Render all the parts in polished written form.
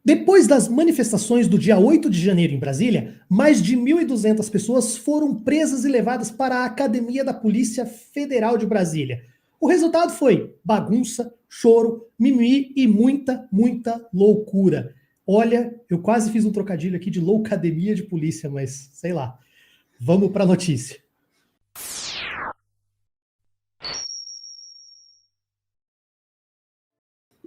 Depois das manifestações do dia 8 de janeiro em Brasília, mais de 1.200 pessoas foram presas e levadas para a Academia da Polícia Federal de Brasília. O resultado foi bagunça, choro, mimimi e muita, muita loucura. Olha, eu quase fiz um trocadilho aqui de loucademia de polícia, mas sei lá. Vamos para a notícia.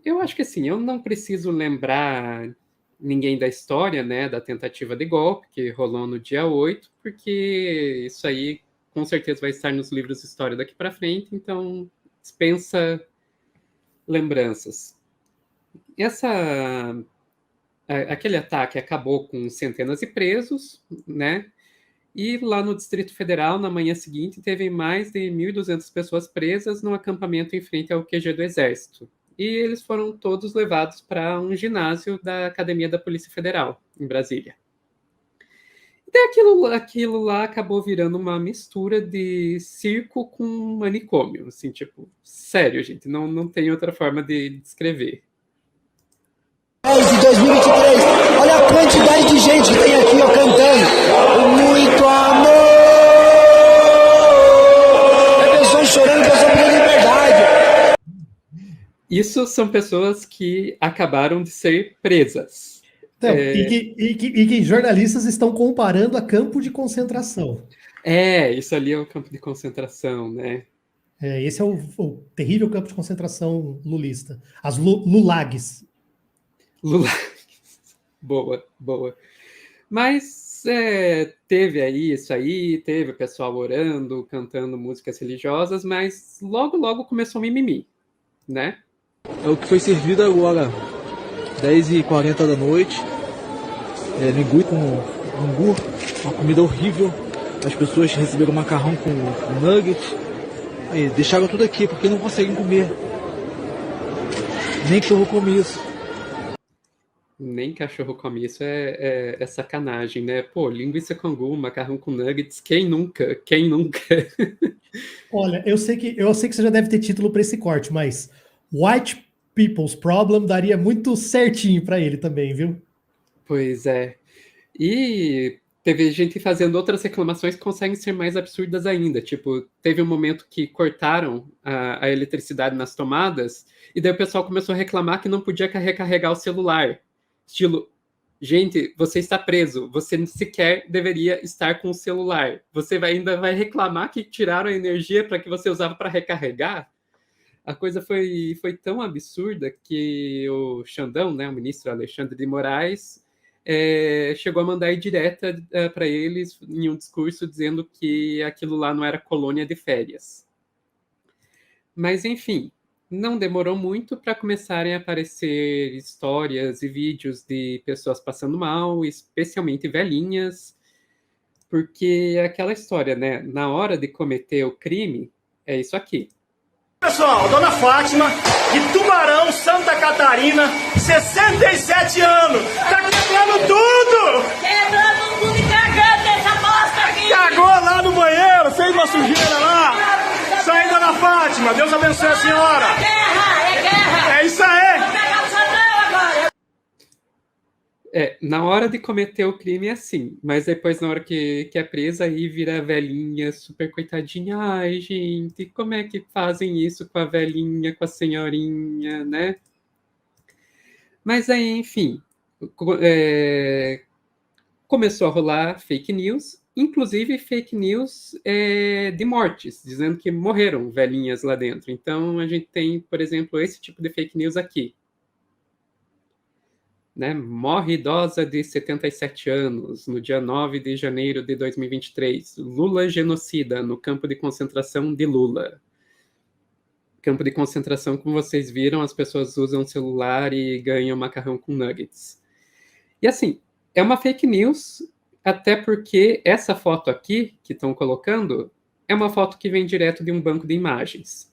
Eu acho que assim, eu não preciso lembrar ninguém da história, né, da tentativa de golpe que rolou no dia 8, porque isso aí com certeza vai estar nos livros de história daqui para frente, então dispensa lembranças. Aquele ataque acabou com centenas de presos, né? E lá no Distrito Federal, na manhã seguinte, teve mais de 1.200 pessoas presas num acampamento em frente ao QG do Exército. E eles foram todos levados para um ginásio da Academia da Polícia Federal, em Brasília. E daí aquilo lá acabou virando uma mistura de circo com manicômio. Assim, tipo, sério, gente, não tem outra forma de descrever. De 2023, olha a quantidade de gente que tem aqui, ó, cantando. Muito amor. É pessoas chorando, pessoas pedindo liberdade. Isso são pessoas que acabaram de ser presas. Então, e que jornalistas estão comparando a campo de concentração. Isso ali é o campo de concentração, né? Esse é o terrível campo de concentração lulista. As lulags. Lula. Boa, boa. Mas teve aí isso aí, teve o pessoal orando, cantando músicas religiosas, mas logo começou o mimimi, né? É o que foi servido agora, 10h40 da noite. Linguiça com angu, uma comida horrível. As pessoas receberam macarrão com nugget. Aí, deixaram tudo aqui porque não conseguem comer. Nem cachorro come isso. Nem cachorro come isso, é sacanagem, né? Pô, linguiça com angu, macarrão com nuggets, quem nunca? Quem nunca? Olha, eu sei que você já deve ter título para esse corte, mas White People's Problem daria muito certinho para ele também, viu? Pois é. E teve gente fazendo outras reclamações que conseguem ser mais absurdas ainda. Tipo, teve um momento que cortaram a eletricidade nas tomadas, e daí o pessoal começou a reclamar que não podia recarregar o celular. Estilo, gente, você está preso, você sequer deveria estar com o celular. Você ainda vai reclamar que tiraram a energia para que você usava para recarregar? A coisa foi tão absurda que o Xandão, né, o ministro Alexandre de Moraes, chegou a mandar direta para eles em um discurso dizendo que aquilo lá não era colônia de férias. Mas, enfim, não demorou muito para começarem a aparecer histórias e vídeos de pessoas passando mal, especialmente velhinhas, porque aquela história, né? Na hora de cometer o crime, é isso aqui. Pessoal, Dona Fátima, de Tubarão, Santa Catarina, 67 anos, tá quebrando tudo! Quebrando tudo e cagando essa bosta aqui! Cagou lá no banheiro, fez uma sujeira lá! Sai, Dona Fátima, Deus abençoe a senhora! É guerra, é guerra! É isso aí! Vou pegar o Xandão agora! Na hora de cometer o crime é assim, mas depois na hora que é presa aí vira a velhinha super coitadinha. Ai, gente, como é que fazem isso com a velhinha, com a senhorinha, né? Mas aí, enfim, começou a rolar fake news, inclusive fake news de mortes, dizendo que morreram velhinhas lá dentro. Então a gente tem, por exemplo, esse tipo de fake news aqui. Né? Morre idosa de 77 anos no dia 9 de janeiro de 2023. Lula genocida no campo de concentração de Lula. Campo de concentração, como vocês viram, as pessoas usam o celular e ganham macarrão com nuggets. E assim, é uma fake news, até porque essa foto aqui que estão colocando é uma foto que vem direto de um banco de imagens.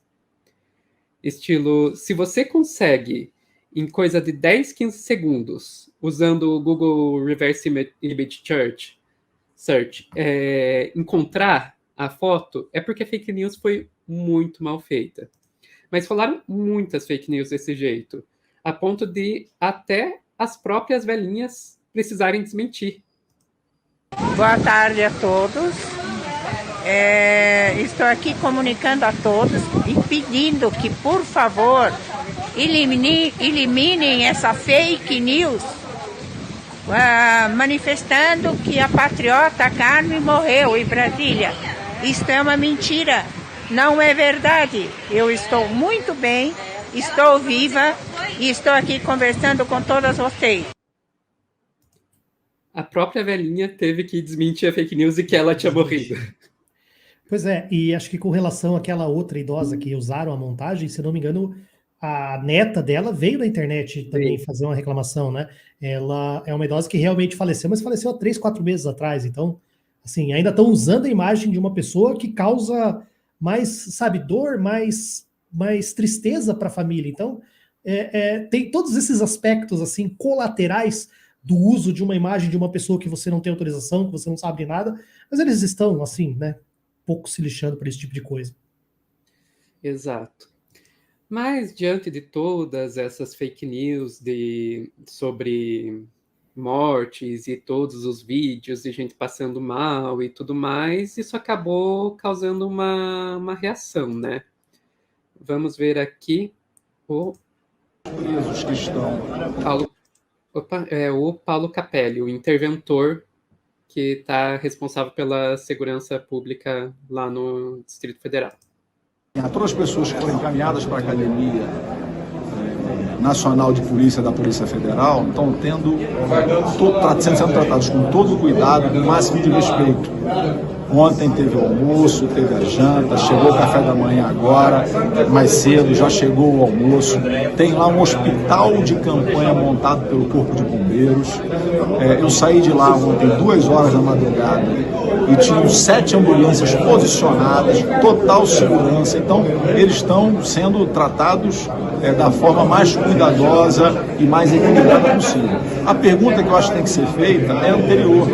Estilo, se você consegue em coisa de 10, 15 segundos, usando o Google Reverse Image Search, encontrar a foto, é porque a fake news foi muito mal feita. Mas falaram muitas fake news desse jeito, a ponto de até as próprias velhinhas precisarem desmentir. Boa tarde a todos. Estou aqui comunicando a todos e pedindo que, por favor, eliminem essa fake news, manifestando que a patriota Carmen morreu em Brasília. Isto é uma mentira, não é verdade. Eu estou muito bem, estou viva e estou aqui conversando com todas vocês. A própria velhinha teve que desmentir a fake news e que ela tinha morrido. Pois é, e acho que com relação àquela outra idosa que usaram a montagem, se não me engano, a neta dela veio na internet também fazer uma reclamação, né? Ela é uma idosa que realmente faleceu, mas faleceu há 3, 4 meses atrás. Então, assim, ainda estão usando a imagem de uma pessoa que causa mais, sabe, dor, mais tristeza para a família. Então, tem todos esses aspectos, assim, colaterais do uso de uma imagem de uma pessoa que você não tem autorização, que você não sabe de nada, mas eles estão, assim, né, pouco se lixando por esse tipo de coisa. Exato. Mas, diante de todas essas fake news sobre mortes e todos os vídeos de gente passando mal e tudo mais, isso acabou causando uma reação, né? Vamos ver aqui o Presos que estão. o Paulo Capelli, o interventor que está responsável pela segurança pública lá no Distrito Federal. A todas as pessoas que foram encaminhadas para a Academia Nacional de Polícia da Polícia Federal estão sendo tratados com todo o cuidado, com o máximo de respeito. Ontem teve o almoço, teve a janta, chegou o café da manhã agora, mais cedo já chegou o almoço. Tem lá um hospital de campanha montado pelo Corpo de Bombeiros. Eu saí de lá ontem 2 horas da madrugada e tinham 7 ambulâncias posicionadas, total segurança. Então, eles estão sendo tratados da forma mais cuidadosa e mais equilibrada possível. A pergunta que eu acho que tem que ser feita é anterior.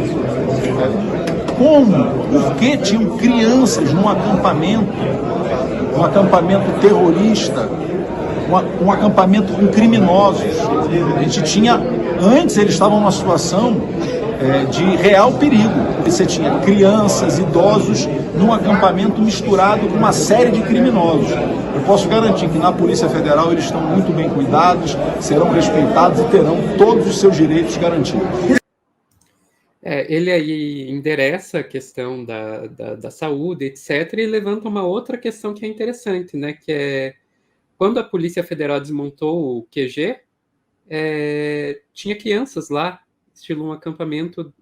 Como? Por que tinham crianças num acampamento terrorista, um acampamento com criminosos? A gente tinha, antes eles estavam numa situação de real perigo. Você tinha crianças, idosos, num acampamento misturado com uma série de criminosos. Eu posso garantir que na Polícia Federal eles estão muito bem cuidados, serão respeitados e terão todos os seus direitos garantidos. Ele aí endereça a questão da saúde, etc., e levanta uma outra questão que é interessante, né? Que é quando a Polícia Federal desmontou o QG, tinha crianças lá, estilo um acampamento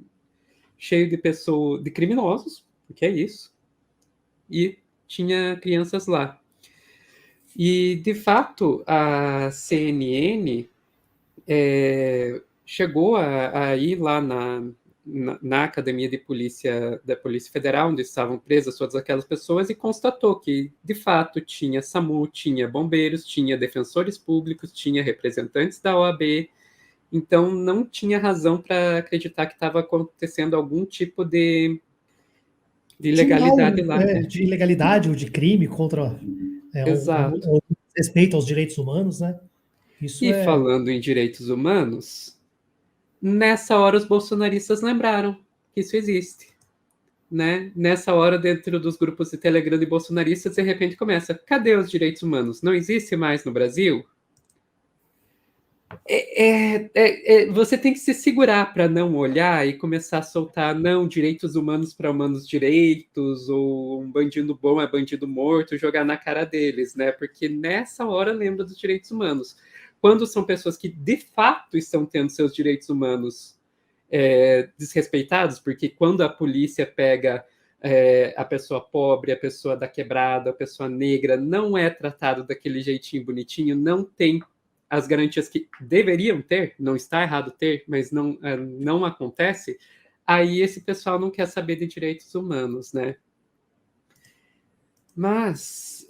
cheio de criminosos, o que é isso, e tinha crianças lá. E, de fato, a CNN chegou a ir lá na Academia de Polícia da Polícia Federal, onde estavam presas todas aquelas pessoas, e constatou que, de fato, tinha SAMU, tinha bombeiros, tinha defensores públicos, tinha representantes da OAB, então não tinha razão para acreditar que estava acontecendo algum tipo de ilegalidade lá. De ilegalidade ou de crime contra o respeito aos direitos humanos, né? Falando em direitos humanos, nessa hora os bolsonaristas lembraram que isso existe, né? Nessa hora, dentro dos grupos de Telegram de bolsonaristas, de repente começa: cadê os direitos humanos? Não existe mais no Brasil? Você tem que se segurar para não olhar e começar a soltar, não, direitos humanos para humanos direitos, ou um bandido bom é bandido morto, jogar na cara deles, né? Porque nessa hora lembra dos direitos humanos. Quando são pessoas que, de fato, estão tendo seus direitos humanos desrespeitados, porque quando a polícia pega a pessoa pobre, a pessoa da quebrada, a pessoa negra, não é tratado daquele jeitinho bonitinho, não tem as garantias que deveriam ter, não está errado ter, mas não acontece, aí esse pessoal não quer saber de direitos humanos, né? Mas,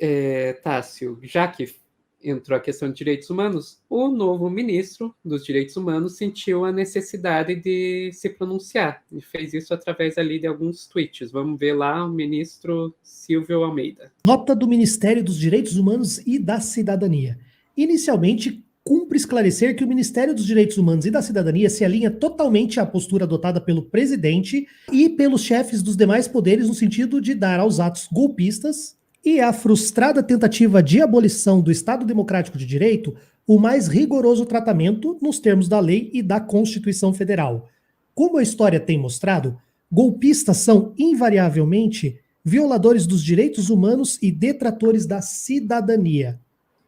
Tássio, já que entrou a questão de direitos humanos, o novo ministro dos direitos humanos sentiu a necessidade de se pronunciar, e fez isso através ali de alguns tweets. Vamos ver lá o ministro Silvio Almeida. Nota do Ministério dos Direitos Humanos e da Cidadania. Inicialmente, cumpre esclarecer que o Ministério dos Direitos Humanos e da Cidadania se alinha totalmente à postura adotada pelo presidente e pelos chefes dos demais poderes no sentido de dar aos atos golpistas e à frustrada tentativa de abolição do Estado Democrático de Direito o mais rigoroso tratamento nos termos da lei e da Constituição Federal. Como a história tem mostrado, golpistas são invariavelmente violadores dos direitos humanos e detratores da cidadania.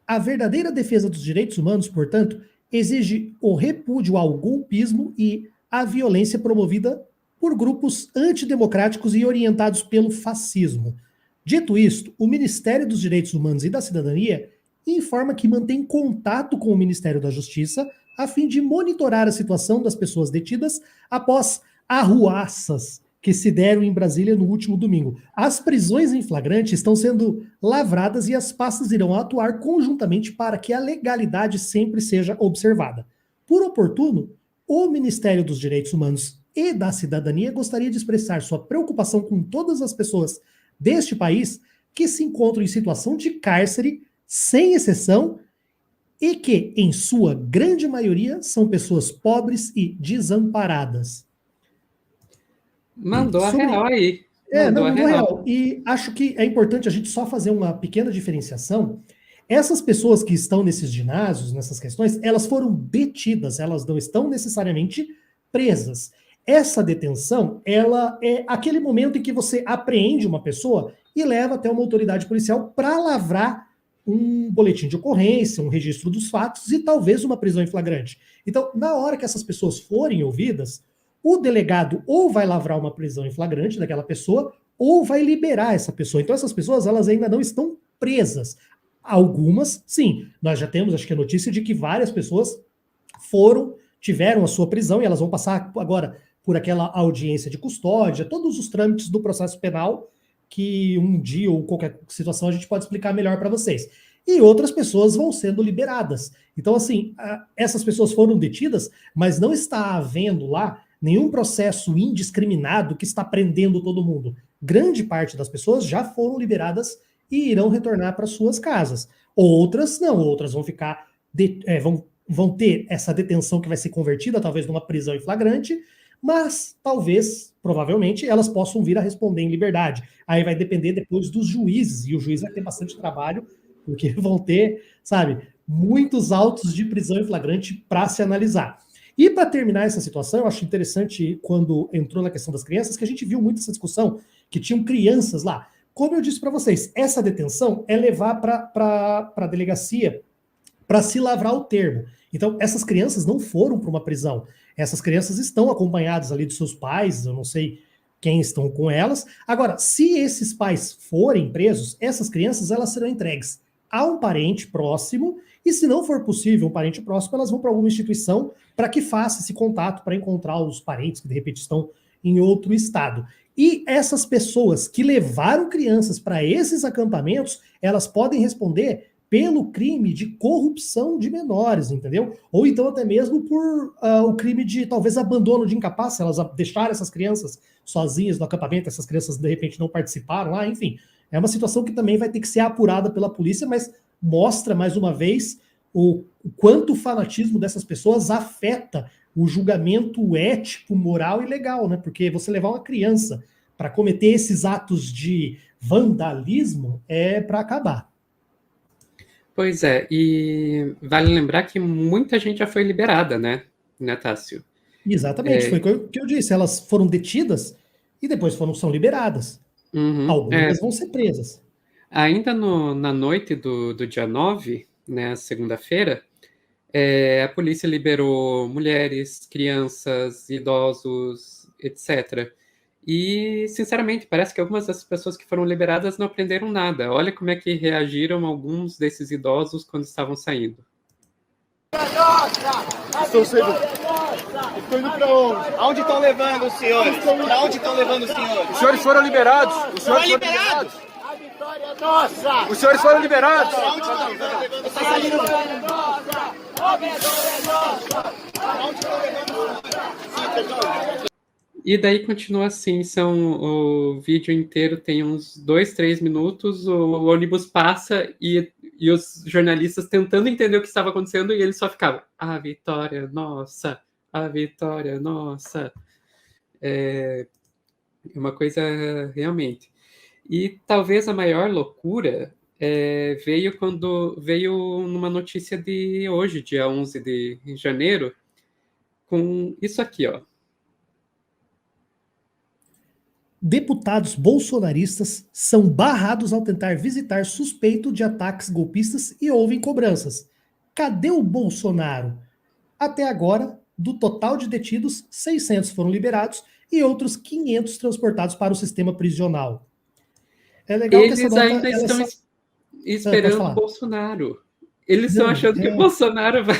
A verdadeira defesa dos direitos humanos, portanto, exige o repúdio ao golpismo e à violência promovida por grupos antidemocráticos e orientados pelo fascismo. Dito isto, o Ministério dos Direitos Humanos e da Cidadania informa que mantém contato com o Ministério da Justiça a fim de monitorar a situação das pessoas detidas após arruaças que se deram em Brasília no último domingo. As prisões em flagrante estão sendo lavradas e as pastas irão atuar conjuntamente para que a legalidade sempre seja observada. Por oportuno, o Ministério dos Direitos Humanos e da Cidadania gostaria de expressar sua preocupação com todas as pessoas deste país que se encontram em situação de cárcere, sem exceção, e que, em sua grande maioria, são pessoas pobres e desamparadas. Mandou a real aí. Mandou a real. E acho que é importante a gente só fazer uma pequena diferenciação. Essas pessoas que estão nesses ginásios, nessas questões, elas foram detidas, elas não estão necessariamente presas. Essa detenção, ela é aquele momento em que você apreende uma pessoa e leva até uma autoridade policial para lavrar um boletim de ocorrência, um registro dos fatos e talvez uma prisão em flagrante. Então, na hora que essas pessoas forem ouvidas, o delegado ou vai lavrar uma prisão em flagrante daquela pessoa ou vai liberar essa pessoa. Então, essas pessoas, elas ainda não estão presas. Algumas, sim. Nós já temos, acho que a notícia de que várias pessoas tiveram a sua prisão e elas vão passar agora por aquela audiência de custódia, todos os trâmites do processo penal que um dia ou qualquer situação a gente pode explicar melhor para vocês. E outras pessoas vão sendo liberadas. Então, assim, essas pessoas foram detidas, mas não está havendo lá nenhum processo indiscriminado que está prendendo todo mundo. Grande parte das pessoas já foram liberadas e irão retornar para suas casas. Outras não, outras vão ficar, vão ter essa detenção que vai ser convertida talvez numa prisão em flagrante, mas talvez, provavelmente, elas possam vir a responder em liberdade. Aí vai depender depois dos juízes, e o juiz vai ter bastante trabalho, porque vão ter, sabe, muitos autos de prisão em flagrante para se analisar. E para terminar essa situação, eu acho interessante quando entrou na questão das crianças, que a gente viu muito essa discussão, que tinham crianças lá. Como eu disse para vocês, essa detenção é levar para a delegacia para se lavrar o termo. Então, essas crianças não foram para uma prisão. Essas crianças estão acompanhadas ali dos seus pais, eu não sei quem estão com elas. Agora, se esses pais forem presos, essas crianças elas serão entregues a um parente próximo, e se não for possível um parente próximo, elas vão para alguma instituição para que faça esse contato para encontrar os parentes que de repente estão em outro estado. E essas pessoas que levaram crianças para esses acampamentos, elas podem responder pelo crime de corrupção de menores, entendeu? Ou então até mesmo por o crime de, talvez, abandono de incapaz, se elas deixaram essas crianças sozinhas no acampamento, essas crianças de repente não participaram lá, enfim. É uma situação que também vai ter que ser apurada pela polícia, mas mostra, mais uma vez, o quanto o fanatismo dessas pessoas afeta o julgamento ético, moral e legal, né? Porque você levar uma criança para cometer esses atos de vandalismo é para acabar. Pois é, e vale lembrar que muita gente já foi liberada, né, Tássio? Exatamente, foi o que eu disse. Elas foram detidas e depois são liberadas. Algumas vão ser presas. Ainda na noite do dia 9, né, segunda-feira, a polícia liberou mulheres, crianças, idosos, etc. E, sinceramente, parece que algumas dessas pessoas que foram liberadas não aprenderam nada. Olha como é que reagiram alguns desses idosos quando estavam saindo. Estou indo para onde? Aonde estão levando os senhores? Para onde estão levando os senhores? Os senhores foram liberados. Os senhores foram liberados. A vitória é nossa. Os senhores foram liberados. Para onde estão levando os senhores? A vitória é nossa. Para onde estão levando os senhores? E daí continua assim, o vídeo inteiro tem uns 2, 3 minutos, o ônibus passa e e os jornalistas tentando entender o que estava acontecendo, e eles só ficavam, a vitória nossa, a vitória nossa. É uma coisa realmente. E talvez a maior loucura veio numa notícia de hoje, dia 11 de janeiro, com isso aqui, ó. Deputados bolsonaristas são barrados ao tentar visitar suspeito de ataques golpistas e ouvem cobranças. Cadê o Bolsonaro? Até agora, do total de detidos, 600 foram liberados e outros 500 transportados para o sistema prisional. É legal que essa Eles nota... ainda estão esperando o Bolsonaro. Eles estão achando que o Bolsonaro vai...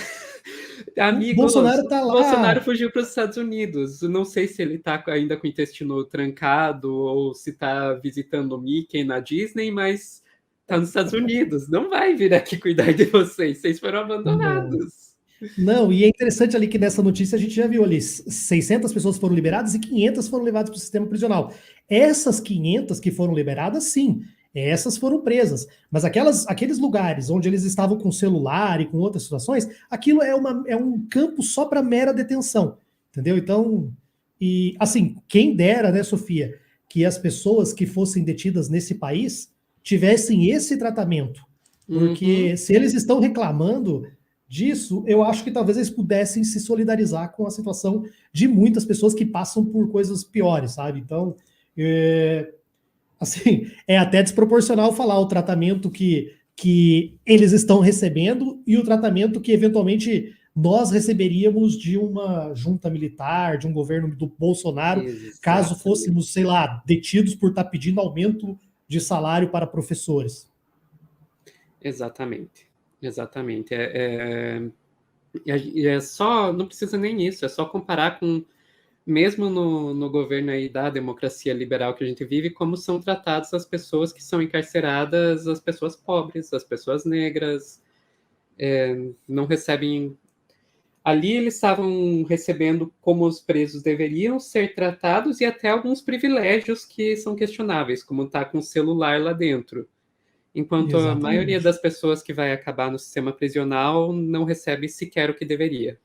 Amigos, Bolsonaro tá lá. Bolsonaro fugiu para os Estados Unidos. Não sei se ele está ainda com o intestino trancado ou se está visitando o Mickey na Disney, mas está nos Estados Unidos. Não vai vir aqui cuidar de vocês. Vocês foram abandonados. Não, e é interessante ali que nessa notícia a gente já viu ali, 600 pessoas foram liberadas e 500 foram levadas para o sistema prisional. Essas 500 que foram liberadas, sim, essas foram presas. Mas aqueles lugares onde eles estavam com celular e com outras situações, aquilo é um campo só para mera detenção, entendeu? Então, e assim, quem dera, né, Sofia, que as pessoas que fossem detidas nesse país tivessem esse tratamento. Porque se eles estão reclamando disso, eu acho que talvez eles pudessem se solidarizar com a situação de muitas pessoas que passam por coisas piores, sabe? Então, assim, é até desproporcional falar o tratamento que eles estão recebendo e o tratamento que eventualmente nós receberíamos de uma junta militar, de um governo do Bolsonaro, caso fôssemos, sei lá, detidos por estar pedindo aumento de salário para professores. Exatamente. Exatamente. É só, não precisa nem isso, é só comparar com, mesmo no governo aí da democracia liberal que a gente vive, como são tratadas as pessoas que são encarceradas, as pessoas pobres, as pessoas negras, não recebem... Ali eles estavam recebendo como os presos deveriam ser tratados e até alguns privilégios que são questionáveis, como estar com o celular lá dentro. Enquanto a maioria das pessoas que vai acabar no sistema prisional não recebe sequer o que deveria.